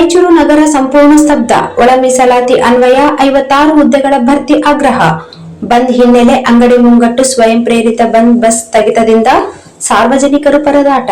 ರಾಯಚೂರು ನಗರ ಸಂಪೂರ್ಣ ಸ್ತಬ್ಧ. ಒಳ ಮೀಸಲಾತಿ ಅನ್ವಯ 56 ಹುದ್ದೆಗಳ ಭರ್ತಿ ಆಗ್ರಹ. ಬಂದ್ ಹಿನ್ನೆಲೆ ಅಂಗಡಿ ಮುಂಗಟ್ಟು ಸ್ವಯಂ ಪ್ರೇರಿತ ಬಂದ್, ಬಸ್ ಸ್ಥಗಿತದಿಂದ ಸಾರ್ವಜನಿಕರು ಪರದಾಟ.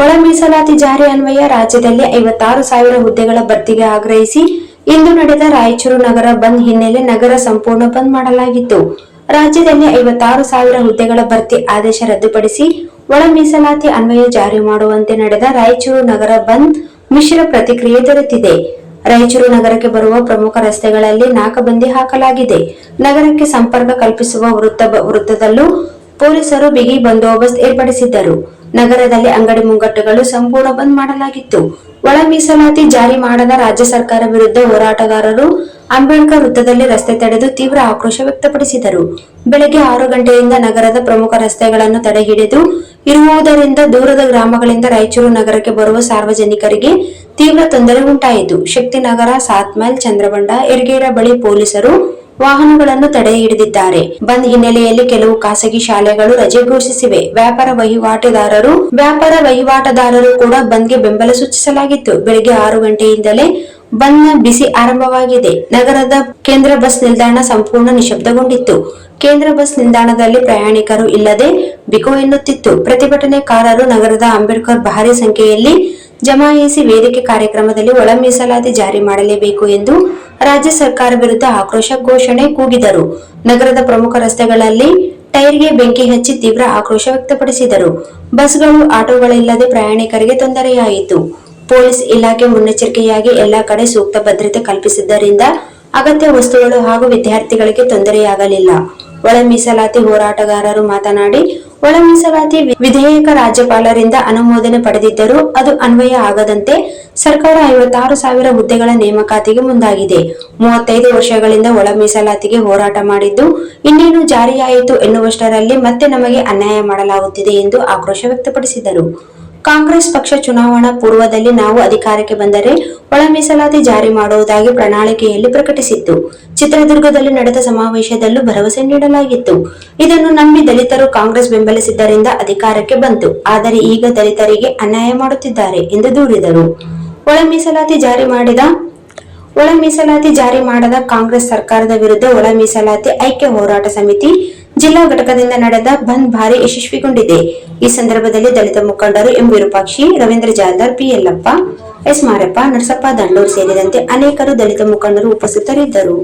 ಒಳ ಮೀಸಲಾತಿ ಜಾರಿ ಅನ್ವಯ ರಾಜ್ಯದಲ್ಲಿ 56,000 ಹುದ್ದೆಗಳ ಭರ್ತಿಗೆ ಆಗ್ರಹಿಸಿ ಇಂದು ನಡೆದ ರಾಯಚೂರು ನಗರ ಬಂದ್ ಹಿನ್ನೆಲೆ ನಗರ ಸಂಪೂರ್ಣ ಬಂದ್ ಮಾಡಲಾಗಿತ್ತು. ರಾಜ್ಯದಲ್ಲಿ 56,000 ಹುದ್ದೆಗಳ ಭರ್ತಿ ಆದೇಶ ರದ್ದುಪಡಿಸಿ ಒಳ ಮೀಸಲಾತಿ ಅನ್ವಯ ಜಾರಿ ಮಾಡುವಂತೆ ನಡೆದ ರಾಯಚೂರು ನಗರ ಬಂದ್ ಮಿಶ್ರ ಪ್ರತಿಕ್ರಿಯೆ ದೊರೆತಿದೆ. ರಾಯಚೂರು ನಗರಕ್ಕೆ ಬರುವ ಪ್ರಮುಖ ರಸ್ತೆಗಳಲ್ಲಿ ನಾಕಾಬಂದಿ ಹಾಕಲಾಗಿದೆ. ನಗರಕ್ಕೆ ಸಂಪರ್ಕ ಕಲ್ಪಿಸುವ ವೃತ್ತದಲ್ಲೂ ಪೊಲೀಸರು ಬಿಗಿ ಬಂದೋಬಸ್ತ್ ಏರ್ಪಡಿಸಿದ್ದರು. ನಗರದಲ್ಲಿ ಅಂಗಡಿ ಮುಂಗಟ್ಟುಗಳು ಸಂಪೂರ್ಣ ಬಂದ್ ಮಾಡಲಾಗಿತ್ತು. ಒಳ ಮೀಸಲಾತಿ ಜಾರಿ ಮಾಡದ ರಾಜ್ಯ ಸರ್ಕಾರ ವಿರುದ್ಧ ಹೋರಾಟಗಾರರು ಅಂಬೇಡ್ಕರ್ ವೃತ್ತದಲ್ಲಿ ರಸ್ತೆ ತಡೆದು ತೀವ್ರ ಆಕ್ರೋಶ ವ್ಯಕ್ತಪಡಿಸಿದರು. ಬೆಳಗ್ಗೆ 6 ಗಂಟೆಯಿಂದ ನಗರದ ಪ್ರಮುಖ ರಸ್ತೆಗಳನ್ನು ತಡೆ ಹಿಡಿದು ಇರುವುದರಿಂದ ದೂರದ ಗ್ರಾಮಗಳಿಂದ ರಾಯಚೂರು ನಗರಕ್ಕೆ ಬರುವ ಸಾರ್ವಜನಿಕರಿಗೆ ತೀವ್ರ ತೊಂದರೆ ಉಂಟಾಯಿತು. ಶಕ್ತಿನಗರ, ಸಾತ್ಮೈಲ್, ಚಂದ್ರಬಂಡ, ಯರಗೇರ ಬಳಿ ಪೊಲೀಸರು ವಾಹನಗಳನ್ನು ತಡೆ ಹಿಡಿದಿದ್ದಾರೆ. ಬಂದ್ ಹಿನ್ನೆಲೆಯಲ್ಲಿ ಕೆಲವು ಖಾಸಗಿ ಶಾಲೆಗಳು ರಜೆ ಘೋಷಿಸಿವೆ. ವ್ಯಾಪಾರ ವಹಿವಾಟುದಾರರು ಕೂಡ ಬಂದ್ಗೆ ಬೆಂಬಲ ಸೂಚಿಸಲಾಗಿತ್ತು. ಬೆಳಗ್ಗೆ 6 ಗಂಟೆಯಿಂದಲೇ ಬಂದ್ನ ಬಿಸಿ ಆರಂಭವಾಗಿದೆ. ನಗರದ ಕೇಂದ್ರ ಬಸ್ ನಿಲ್ದಾಣ ಸಂಪೂರ್ಣ ನಿಶಬ್ದಗೊಂಡಿತ್ತು. ಕೇಂದ್ರ ಬಸ್ ನಿಲ್ದಾಣದಲ್ಲಿ ಪ್ರಯಾಣಿಕರು ಇಲ್ಲದೆ ಬಿಕೋ ಎನ್ನುತ್ತಿತ್ತು. ಪ್ರತಿಭಟನೆಕಾರರು ನಗರದ ಅಂಬೇಡ್ಕರ್ ಭಾರಿ ಸಂಖ್ಯೆಯಲ್ಲಿ ಜಮಾಯಿಸಿ ವೇದಿಕೆ ಕಾರ್ಯಕ್ರಮದಲ್ಲಿ ಒಳ ಮೀಸಲಾತಿ ಜಾರಿ ಮಾಡಲೇಬೇಕು ಎಂದು ರಾಜ್ಯ ಸರ್ಕಾರ ವಿರುದ್ಧ ಆಕ್ರೋಶ ಘೋಷಣೆ ಕೂಗಿದರು. ನಗರದ ಪ್ರಮುಖ ರಸ್ತೆಗಳಲ್ಲಿ ಟೈರ್ಗೆ ಬೆಂಕಿ ಹಚ್ಚಿ ತೀವ್ರ ಆಕ್ರೋಶ ವ್ಯಕ್ತಪಡಿಸಿದರು. ಬಸ್ಗಳು, ಆಟೋಗಳಿಲ್ಲದೆ ಪ್ರಯಾಣಿಕರಿಗೆ ತೊಂದರೆಯಾಯಿತು. ಪೊಲೀಸ್ ಇಲಾಖೆ ಮುನ್ನೆಚ್ಚರಿಕೆಯಾಗಿ ಎಲ್ಲಾ ಕಡೆ ಸೂಕ್ತ ಭದ್ರತೆ ಕಲ್ಪಿಸಿದ್ದರಿಂದ ಅಗತ್ಯ ವಸ್ತುಗಳು ಹಾಗೂ ವಿದ್ಯಾರ್ಥಿಗಳಿಗೆ ತೊಂದರೆಯಾಗಲಿಲ್ಲ. ಒಳ ಮೀಸಲಾತಿ ಹೋರಾಟಗಾರರು ಮಾತನಾಡಿ, ಒಳ ಮೀಸಲಾತಿ ವಿಧೇಯಕ ರಾಜ್ಯಪಾಲರಿಂದ ಅನುಮೋದನೆ ಪಡೆದಿದ್ದರೂ ಅದು ಅನ್ವಯ ಆಗದಂತೆ ಸರ್ಕಾರ 56,000 ಹುದ್ದೆಗಳ ನೇಮಕಾತಿಗೆ ಮುಂದಾಗಿದೆ. 35 ವರ್ಷಗಳಿಂದ ಒಳ ಮೀಸಲಾತಿಗೆ ಹೋರಾಟ ಮಾಡಿದ್ದು ಇನ್ನೇನು ಜಾರಿಯಾಯಿತು ಎನ್ನುವಷ್ಟರಲ್ಲಿ ಮತ್ತೆ ನಮಗೆ ಅನ್ಯಾಯ ಮಾಡಲಾಗುತ್ತಿದೆ ಎಂದು ಆಕ್ರೋಶ ವ್ಯಕ್ತಪಡಿಸಿದರು. ಕಾಂಗ್ರೆಸ್ ಪಕ್ಷ ಚುನಾವಣಾ ಪೂರ್ವದಲ್ಲಿ ನಾವು ಅಧಿಕಾರಕ್ಕೆ ಬಂದರೆ ಒಳ ಮೀಸಲಾತಿ ಜಾರಿ ಮಾಡುವುದಾಗಿ ಪ್ರಣಾಳಿಕೆಯಲ್ಲಿ ಪ್ರಕಟಿಸಿತ್ತು. ಚಿತ್ರದುರ್ಗದಲ್ಲಿ ನಡೆದ ಸಮಾವೇಶದಲ್ಲೂ ಭರವಸೆ ನೀಡಲಾಗಿತ್ತು. ಇದನ್ನು ನಂಬಿ ದಲಿತರು ಕಾಂಗ್ರೆಸ್ ಬೆಂಬಲಿಸಿದ್ದರಿಂದ ಅಧಿಕಾರಕ್ಕೆ ಬಂತು. ಆದರೆ ಈಗ ದಲಿತರಿಗೆ ಅನ್ಯಾಯ ಮಾಡುತ್ತಿದ್ದಾರೆ ಎಂದು ದೂರಿದರು. ಒಳ ಮೀಸಲಾತಿ ಜಾರಿ ಮಾಡದ ಕಾಂಗ್ರೆಸ್ ಸರ್ಕಾರದ ವಿರುದ್ಧ ಒಳ ಮೀಸಲಾತಿ ಐಕ್ಯ ಹೋರಾಟ ಸಮಿತಿ ಜಿಲ್ಲಾ ಘಟಕದಿಂದ ನಡೆದ ಬಂದ್ ಭಾರಿ ಯಶಸ್ವಿಗೊಂಡಿದೆ. ಈ ಸಂದರ್ಭದಲ್ಲಿ ದಲಿತ ಮುಖಂಡರು M Virupakshi, Ravindra Jaldar, P Yallappa, S Marappa, Narasappa Dandur ಸೇರಿದಂತೆ ಅನೇಕರು ದಲಿತ ಮುಖಂಡರು ಉಪಸ್ಥಿತರಿದ್ದರು.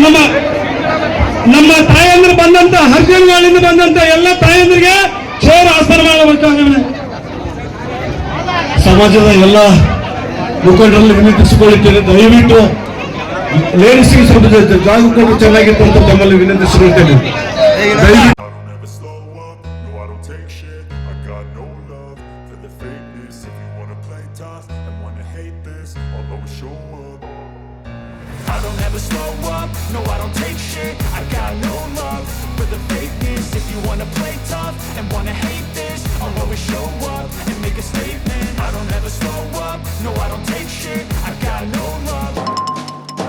ನಮ್ಮ ನಮ್ಮ ತಾಯಂದ್ರು ಬಂದಂತ ಹರ್ಜನ್ಗಳಿಂದ ಬಂದಂತ ಎಲ್ಲ ತಾಯಂದ್ರಿಗೆ ಚೇರ್ ಆಸನ ಮಾಡಬೇಕಾಗಿದೆ. ಸಮಾಜದ ಎಲ್ಲ ಮುಖಂಡರಲ್ಲಿ ವಿನಂತಿಸಿಕೊಳ್ಳುತ್ತೇನೆ, ದಯವಿಟ್ಟು ಲೇಡೀಸ್ಗೆ ಸ್ವಲ್ಪ ಜಾಗ ಕೊಟ್ಟು ಚೆನ್ನಾಗಿತ್ತು ಅಂತ ತಮ್ಮಲ್ಲಿ ವಿನಂತಿಸಿಕೊಳ್ತೇನೆ. I don't ever slow up, no I don't take shit. I got no love for the fakeness. If you wanna play tough and wanna hate